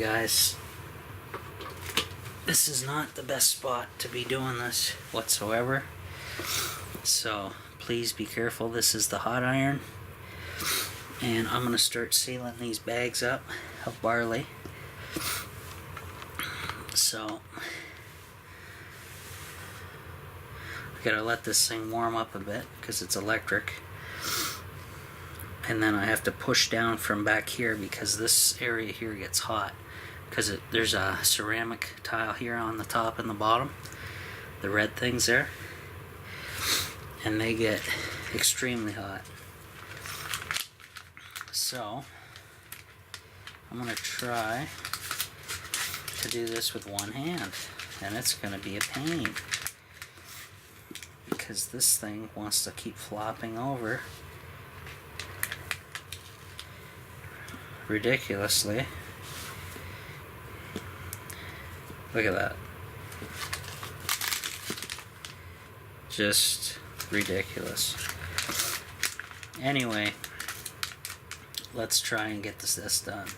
guys, this is not the best spot to be doing this whatsoever, so please be careful. This is the hot iron, and I'm going to start sealing these bags up of barley. So I gotta let this thing warm up a bit because it's electric, and then I have to push down from back here because this area here gets hot because there's a ceramic tile here on the top and the bottom, the red things there, and they get extremely hot. So I'm gonna try to do this with one hand, and it's gonna be a pain because this thing wants to keep flopping over ridiculously. Look at that. Just ridiculous. Anyway, let's try and get this done.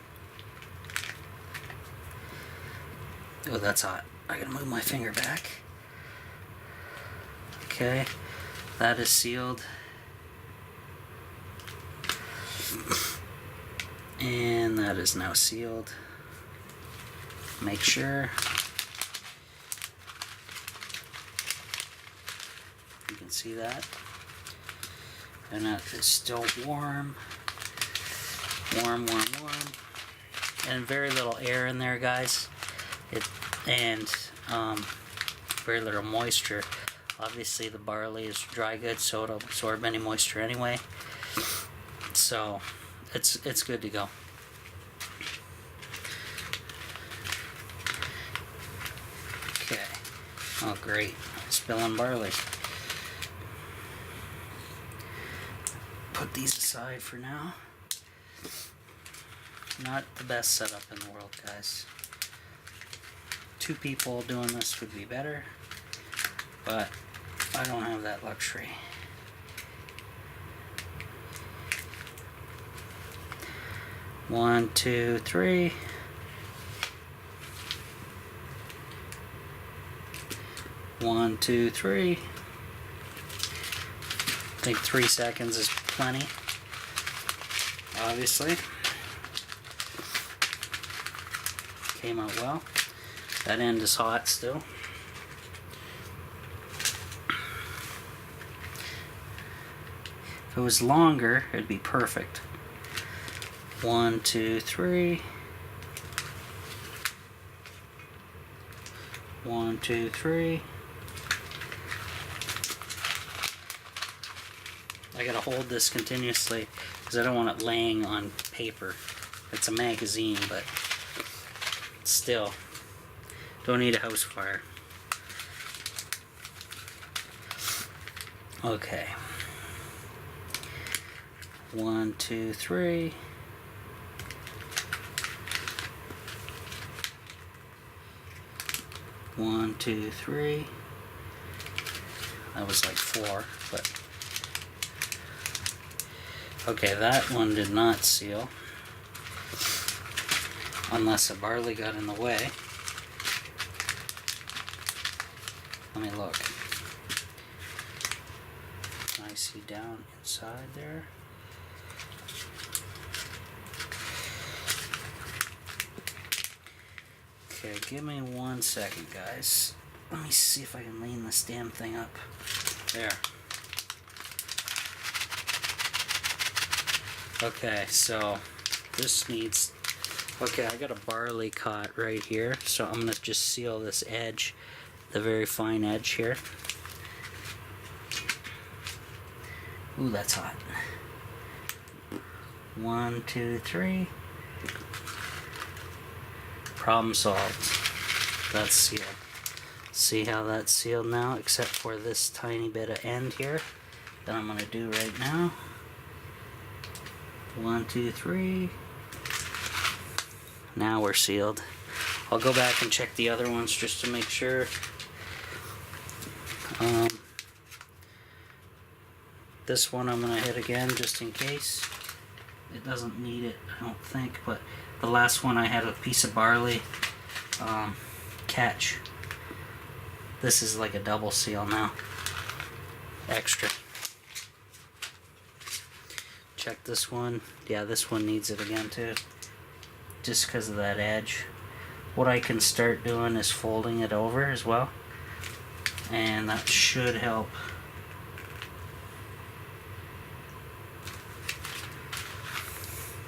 Oh, that's hot. I gotta move my finger back. Okay, that is sealed. And that is now sealed. Make sure you can see that. And that is still warm. Warm. And very little air in there, guys. Very little moisture. Obviously the barley is dry goods, so it'll absorb any moisture anyway. So it's good to go. Okay. Oh great. Spilling barley. Put these aside for now. Not the best setup in the world, guys. 2 people doing this would be better, but I don't have that luxury. One, two, three. One, two, three. I think 3 seconds is plenty, obviously. Came out well. That end is hot still. If it was longer, it'd be perfect. 1, 2, 3. 1, 2, 3. I gotta hold this continuously because I don't want it laying on paper. It's a magazine, but still, don't need a house fire. Okay. 1, 2, 3. One, 2, 3. That was like 4, but okay, that one did not seal. Unless the barley got in the way. Let me look. Can I see down inside there? Okay, give me 1 second, guys. Let me see if I can lean this damn thing up. There. Okay, so this needs... Okay, I got a barley cot right here, so I'm going to just seal this edge, the very fine edge here. Ooh, that's hot. 1, 2, 3. Problem solved. That's sealed. See how that's sealed now, except for this tiny bit of end here that I'm going to do right now. 1, 2, 3. Now we're sealed. I'll go back and check the other ones just to make sure. This one I'm going to hit again just in case. It doesn't need it, I don't think, but The last one I had a piece of barley catch. This is like a double seal now. Extra. Check this one. Yeah, this one needs it again too. Just because of that edge. What I can start doing is folding it over as well. And that should help.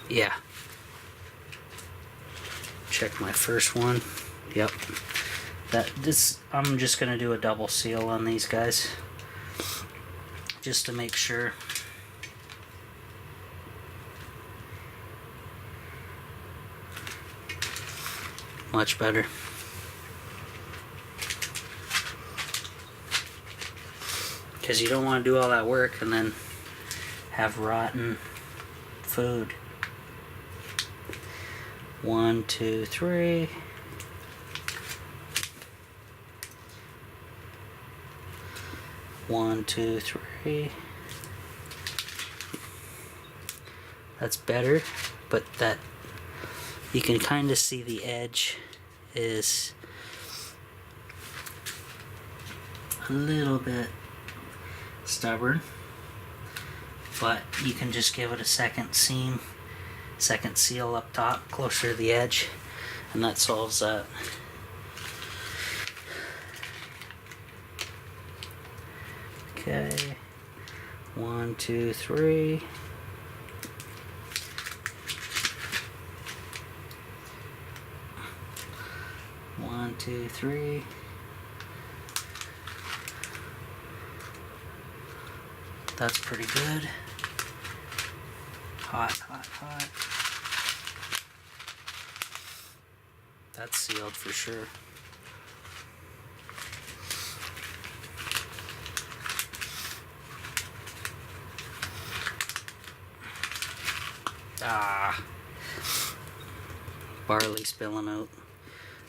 Yeah. Check my first one. Yep. I'm just gonna do a double seal on these guys. Just to make sure. Much better. Because you don't want to do all that work and then have rotten food. 1, 2, 3. One, two, three. That's better, but that you can kind of see the edge is a little bit stubborn, but you can just give it a second seal up top, closer to the edge, and that solves that. Okay, 1, 2, 3. One, two, three. That's pretty good. Hot, hot, hot. That's sealed for sure. Barley spilling out.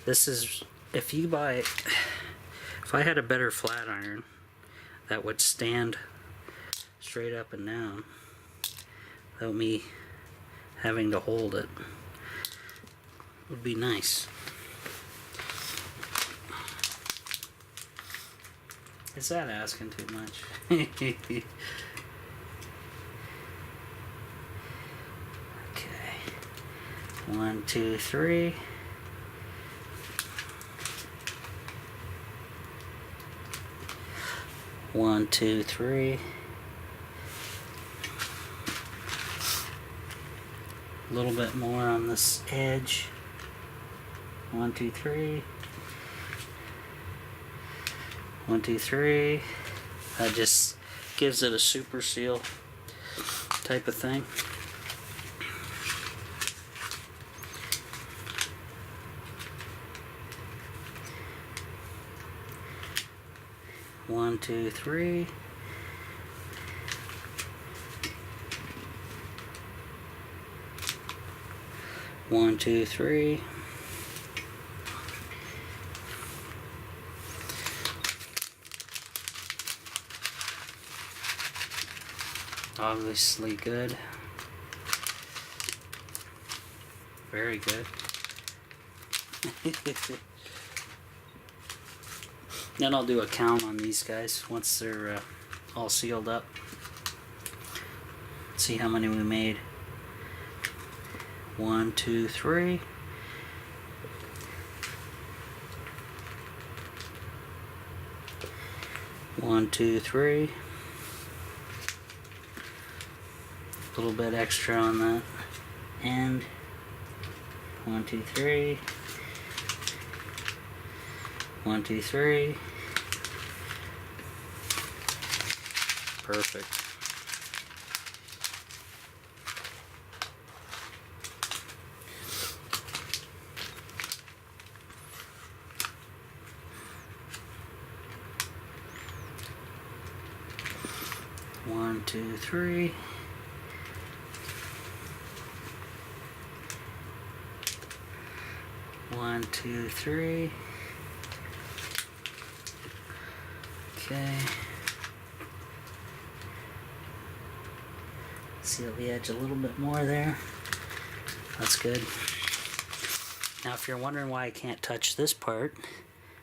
This is, if I had a better flat iron that would stand straight up and down without me having to hold it, would be nice. Is that asking too much? Okay. 1, 2, 3. One, two, three. A little bit more on this edge. 1, 2, 3. 1, 2, 3. That just gives it a super seal type of thing. One, two, three. One, two, three. Obviously good. Very good. Then I'll do a count on these guys once they're all sealed up. See how many we made. 1, 2, 3. 1, 2, 3. A little bit extra on that end. 1, 2, 3. 1, 2, 3. Perfect. One, two, three. One, two, three. Okay. Seal the edge a little bit more there. That's good. Now if you're wondering why I can't touch this part,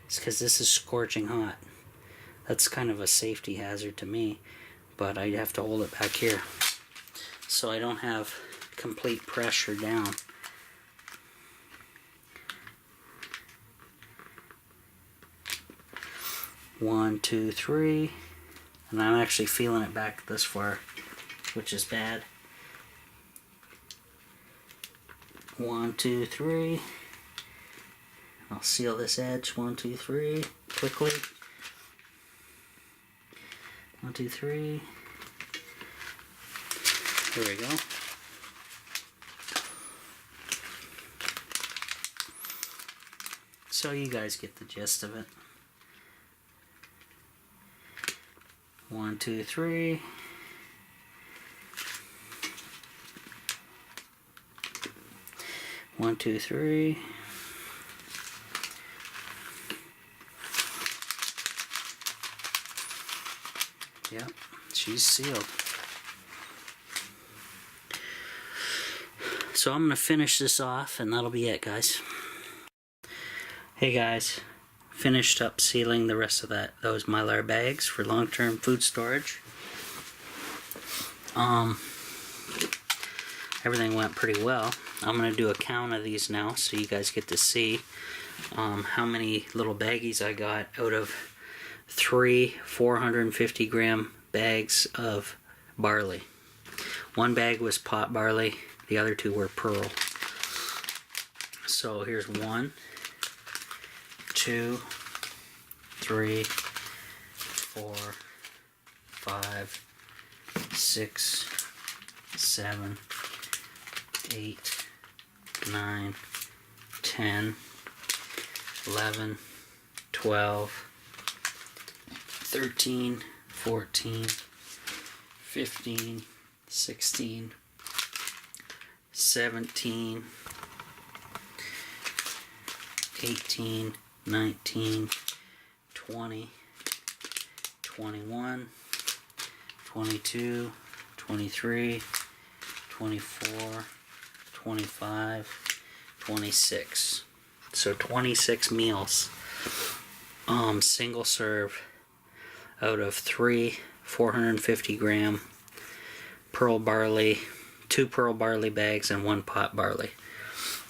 it's because this is scorching hot. That's kind of a safety hazard to me, but I have to hold it back here so I don't have complete pressure down. One, two, three, and I'm actually feeling it back this far, which is bad. 1, 2, 3. I'll seal this edge. 1, 2, 3. Quickly. 1, 2, 3. There we go. So you guys get the gist of it. 1, 2, 3. One, two, three. Yep, she's sealed. So I'm going to finish this off and that'll be it, guys. Hey guys, finished up sealing the rest of those Mylar bags for long-term food storage. Everything went pretty well. I'm going to do a count of these now so you guys get to see how many little baggies I got out of 3 450 gram bags of barley. One bag was pot barley, the other 2 were pearl. So here's 1, 2, 3, 4, 5, 6, 7, 8, 9, 10, 11, 12, 13, 14, 15, 16, 17, 18, 19, 20, 21, 22, 23, 24, 25, 26. So 26 meals. Single serve out of 3 450 gram pearl barley, 2 pearl barley bags, and 1 pot barley.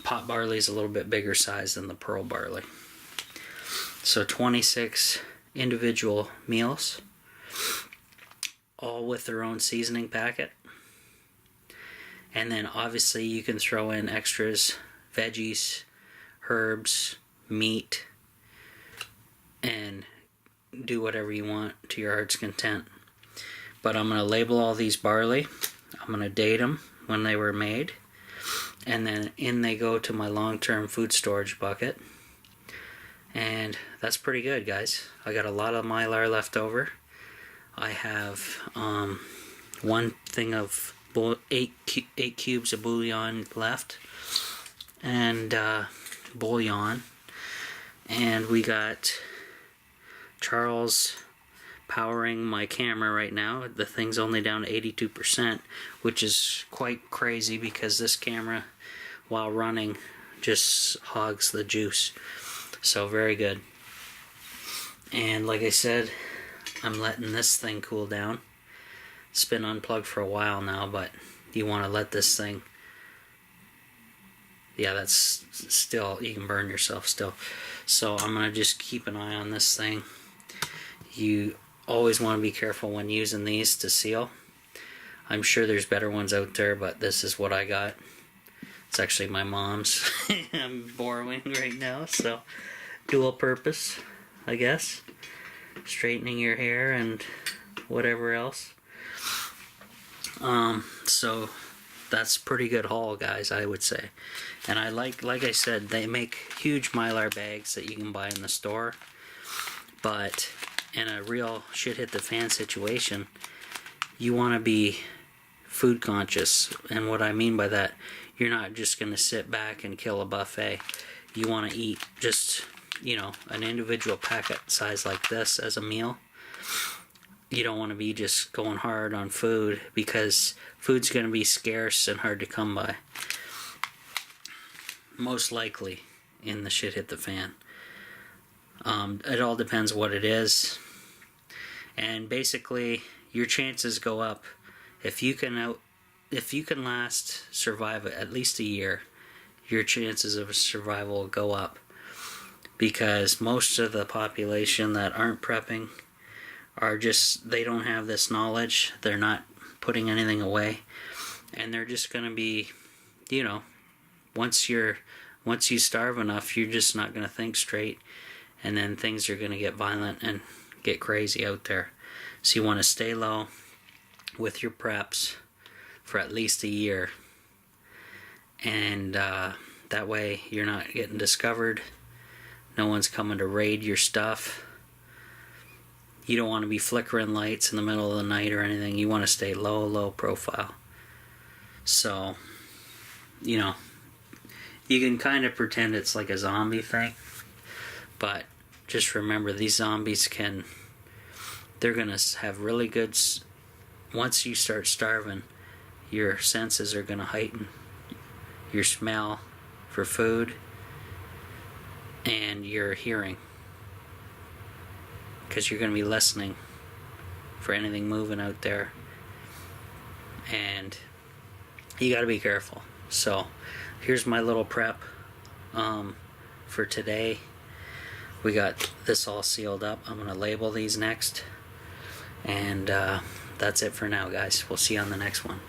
Pot barley is a little bit bigger size than the pearl barley. So 26 individual meals, all with their own seasoning packet. And then obviously you can throw in extras, veggies, herbs, meat, and do whatever you want to your heart's content. But I'm going to label all these barley. I'm going to date them when they were made. And then in they go to my long-term food storage bucket. And that's pretty good, guys. I got a lot of Mylar left over. I have 1 thing of 8 cubes of bouillon left, and bouillon, and we got Charles powering my camera right now. The thing's only down to 82%, which is quite crazy because this camera, while running, just hogs the juice. So very good. And like I said, I'm letting this thing cool down. It's been unplugged for a while now, but you want to let this thing, yeah, that's still, you can burn yourself still. So I'm going to just keep an eye on this thing. You always want to be careful when using these to seal. I'm sure there's better ones out there, but this is what I got. It's actually my mom's. I'm borrowing right now, so dual purpose, I guess. Straightening your hair and whatever else. So that's pretty good haul, guys, I would say. And I like I said, they make huge Mylar bags that you can buy in the store. But in a real shit hit the fan situation, you want to be food conscious. And what I mean by that, you're not just going to sit back and kill a buffet. You want to eat just, you know, an individual packet size like this as a meal. You don't want to be just going hard on food, because food's going to be scarce and hard to come by. Most likely. in the shit hit the fan. It all depends what it is, and basically your chances go up if you can survive at least a year. Your chances of survival will go up, because most of the population that aren't prepping are just, they don't have this knowledge, they're not putting anything away, and they're just going to be, you know, once you starve enough, you're just not going to think straight, and then things are going to get violent and get crazy out there. So you want to stay low with your preps for at least a year, and that way you're not getting discovered. No one's coming to raid your stuff. You don't want to be flickering lights in the middle of the night or anything. You want to stay low profile. So, you know, you can kind of pretend it's like a zombie thing, but just remember, these zombies they're going to have really good, once you start starving, your senses are going to heighten. Your smell for food and your hearing, because you're going to be listening for anything moving out there, and you got to be careful. So here's my little prep for today. We got this all sealed up. I'm going to label these next, and that's it for now, guys. We'll see you on the next one.